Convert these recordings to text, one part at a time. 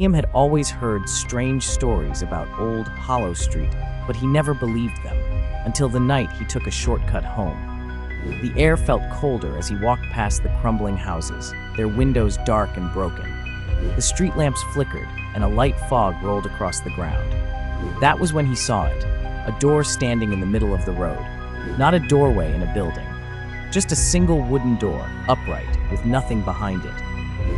Liam had always heard strange stories about Old Hollow Street, but he never believed them, until the night he took a shortcut home. The air felt colder as he walked past the crumbling houses, their windows dark and broken. The street lamps flickered, and a light fog rolled across the ground. That was when he saw it, a door standing in the middle of the road. Not a doorway in a building, just a single wooden door, upright, with nothing behind it.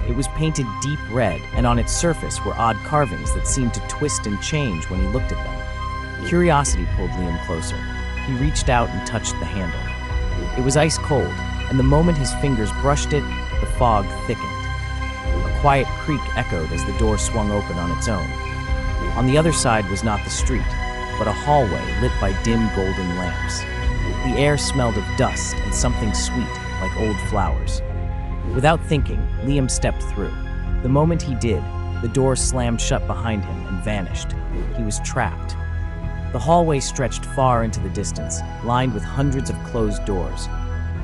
It was painted deep red, and on its surface were odd carvings that seemed to twist and change when he looked at them. Curiosity pulled Liam closer. He reached out and touched the handle. It was ice cold, and the moment his fingers brushed it, the fog thickened. A quiet creak echoed as the door swung open on its own. On the other side was not the street, but a hallway lit by dim golden lamps. The air smelled of dust and something sweet, like old flowers. Without thinking, Liam stepped through. The moment he did, the door slammed shut behind him and vanished. He was trapped. The hallway stretched far into the distance, lined with hundreds of closed doors.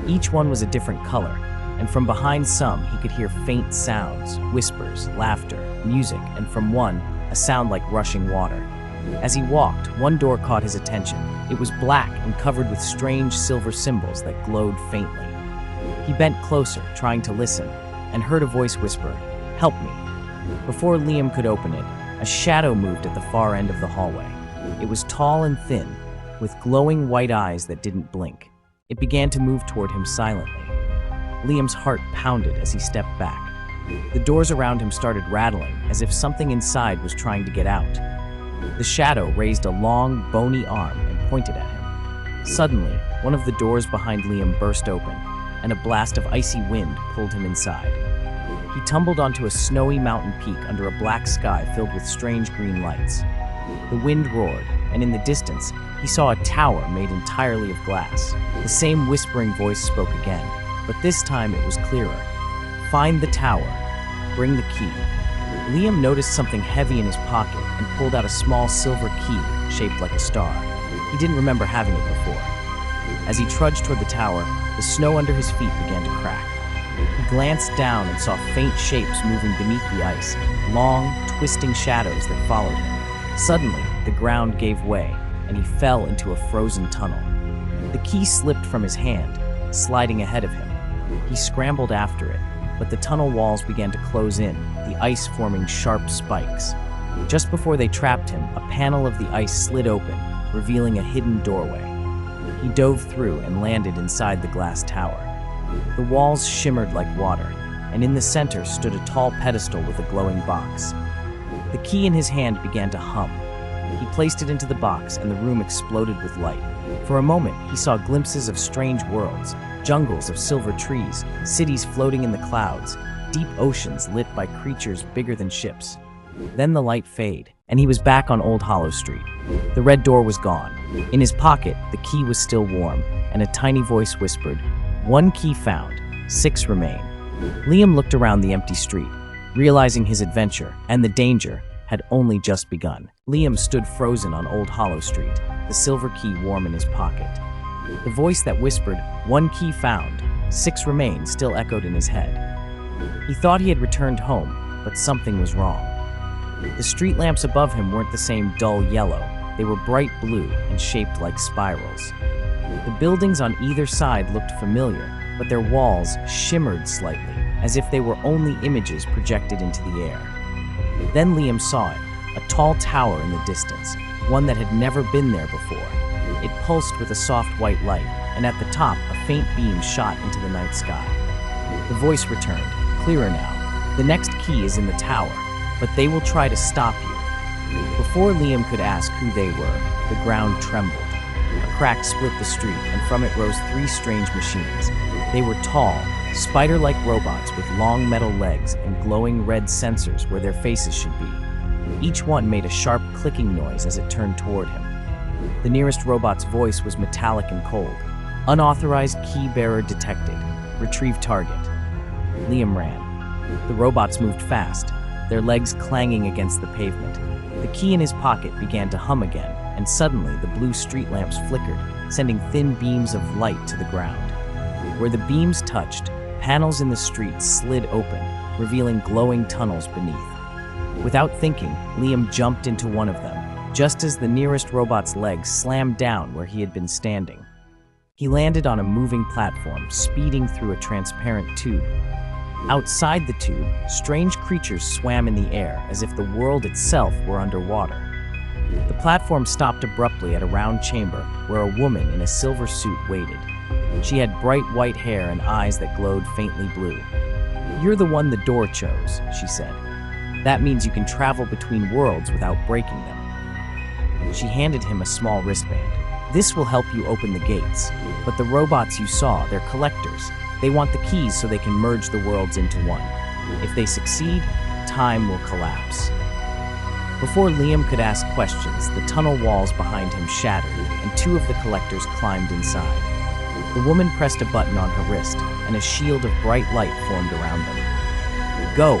Each one was a different color, and from behind some he could hear faint sounds, whispers, laughter, music, and from one, a sound like rushing water. As he walked, one door caught his attention. It was black and covered with strange silver symbols that glowed faintly. He bent closer, trying to listen, and heard a voice whisper, "Help me." Before Liam could open it, a shadow moved at the far end of the hallway. It was tall and thin, with glowing white eyes that didn't blink. It began to move toward him silently. Liam's heart pounded as he stepped back. The doors around him started rattling, as if something inside was trying to get out. The shadow raised a long, bony arm and pointed at him. Suddenly, one of the doors behind Liam burst open, and a blast of icy wind pulled him inside. He tumbled onto a snowy mountain peak under a black sky filled with strange green lights. The wind roared, and in the distance, he saw a tower made entirely of glass. The same whispering voice spoke again, but this time it was clearer. "Find the tower. Bring the key." Liam noticed something heavy in his pocket and pulled out a small silver key shaped like a star. He didn't remember having it before. As he trudged toward the tower, the snow under his feet began to crack. He glanced down and saw faint shapes moving beneath the ice, long, twisting shadows that followed him. Suddenly, the ground gave way, and he fell into a frozen tunnel. The key slipped from his hand, sliding ahead of him. He scrambled after it, but the tunnel walls began to close in, the ice forming sharp spikes. Just before they trapped him, a panel of the ice slid open, revealing a hidden doorway. He dove through and landed inside the glass tower. The walls shimmered like water, and in the center stood a tall pedestal with a glowing box. The key in his hand began to hum. He placed it into the box, and the room exploded with light. For a moment, he saw glimpses of strange worlds, jungles of silver trees, cities floating in the clouds, deep oceans lit by creatures bigger than ships. Then the light faded, and he was back on Old Hollow Street. The red door was gone. In his pocket, the key was still warm, and a tiny voice whispered, "One key found, 6 remain." Liam looked around the empty street, realizing his adventure and the danger had only just begun. Liam stood frozen on Old Hollow Street, the silver key warm in his pocket. The voice that whispered, "One key found, 6 remain," still echoed in his head. He thought he had returned home, but something was wrong. The street lamps above him weren't the same dull yellow. They were bright blue and shaped like spirals. The buildings on either side looked familiar, but their walls shimmered slightly, as if they were only images projected into the air. Then Liam saw it, a tall tower in the distance, one that had never been there before. It pulsed with a soft white light, and at the top, a faint beam shot into the night sky. The voice returned, clearer now. "The next key is in the tower, but they will try to stop you." Before Liam could ask who they were, the ground trembled. A crack split the street, and from it rose 3 strange machines. They were tall, spider-like robots with long metal legs and glowing red sensors where their faces should be. Each one made a sharp clicking noise as it turned toward him. The nearest robot's voice was metallic and cold. "Unauthorized key bearer detected. Retrieve target." Liam ran. The robots moved fast, their legs clanging against the pavement. The key in his pocket began to hum again, and suddenly the blue street lamps flickered, sending thin beams of light to the ground. Where the beams touched, panels in the street slid open, revealing glowing tunnels beneath. Without thinking, Liam jumped into one of them, just as the nearest robot's legs slammed down where he had been standing. He landed on a moving platform, speeding through a transparent tube. Outside the tube, strange creatures swam in the air as if the world itself were underwater. The platform stopped abruptly at a round chamber where a woman in a silver suit waited. She had bright white hair and eyes that glowed faintly blue. "You're the one the door chose," she said. "That means you can travel between worlds without breaking them." She handed him a small wristband. "This will help you open the gates. But the robots you saw, they're collectors. They want the keys so they can merge the worlds into one. If they succeed, time will collapse." Before Liam could ask questions, the tunnel walls behind him shattered, and two of the collectors climbed inside. The woman pressed a button on her wrist, and a shield of bright light formed around them. "Go!"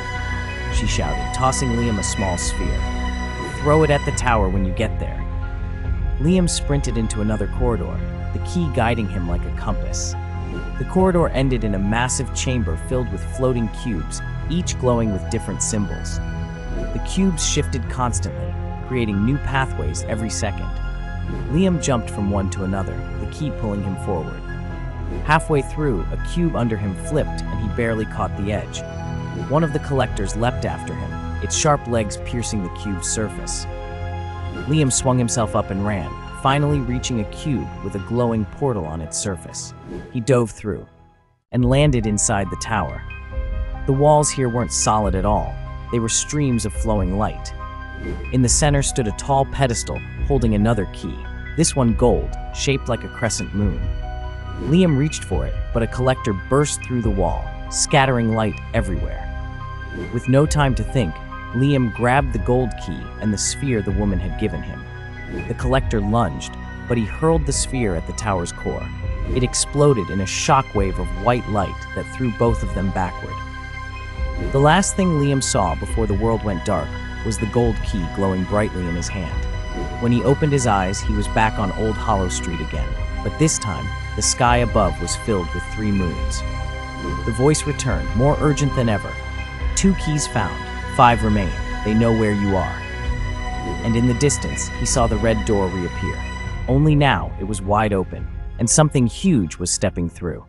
she shouted, tossing Liam a small sphere. "Throw it at the tower when you get there." Liam sprinted into another corridor, the key guiding him like a compass. The corridor ended in a massive chamber filled with floating cubes, each glowing with different symbols. The cubes shifted constantly, creating new pathways every second. Liam jumped from one to another, the key pulling him forward. Halfway through, a cube under him flipped and he barely caught the edge. One of the collectors leapt after him, its sharp legs piercing the cube's surface. Liam swung himself up and ran, finally reaching a cube with a glowing portal on its surface. He dove through and landed inside the tower. The walls here weren't solid at all. They were streams of flowing light. In the center stood a tall pedestal holding another key, this one gold, shaped like a crescent moon. Liam reached for it, but a collector burst through the wall, scattering light everywhere. With no time to think, Liam grabbed the gold key and the sphere the woman had given him. The collector lunged, but he hurled the sphere at the tower's core. It exploded in a shockwave of white light that threw both of them backward. The last thing Liam saw before the world went dark was the gold key glowing brightly in his hand. When he opened his eyes, he was back on Old Hollow Street again, but this time, the sky above was filled with 3 moons. The voice returned, more urgent than ever. 2 keys found, 5 remain. They know where you are. And in the distance, he saw the red door reappear. Only now, it was wide open, and something huge was stepping through.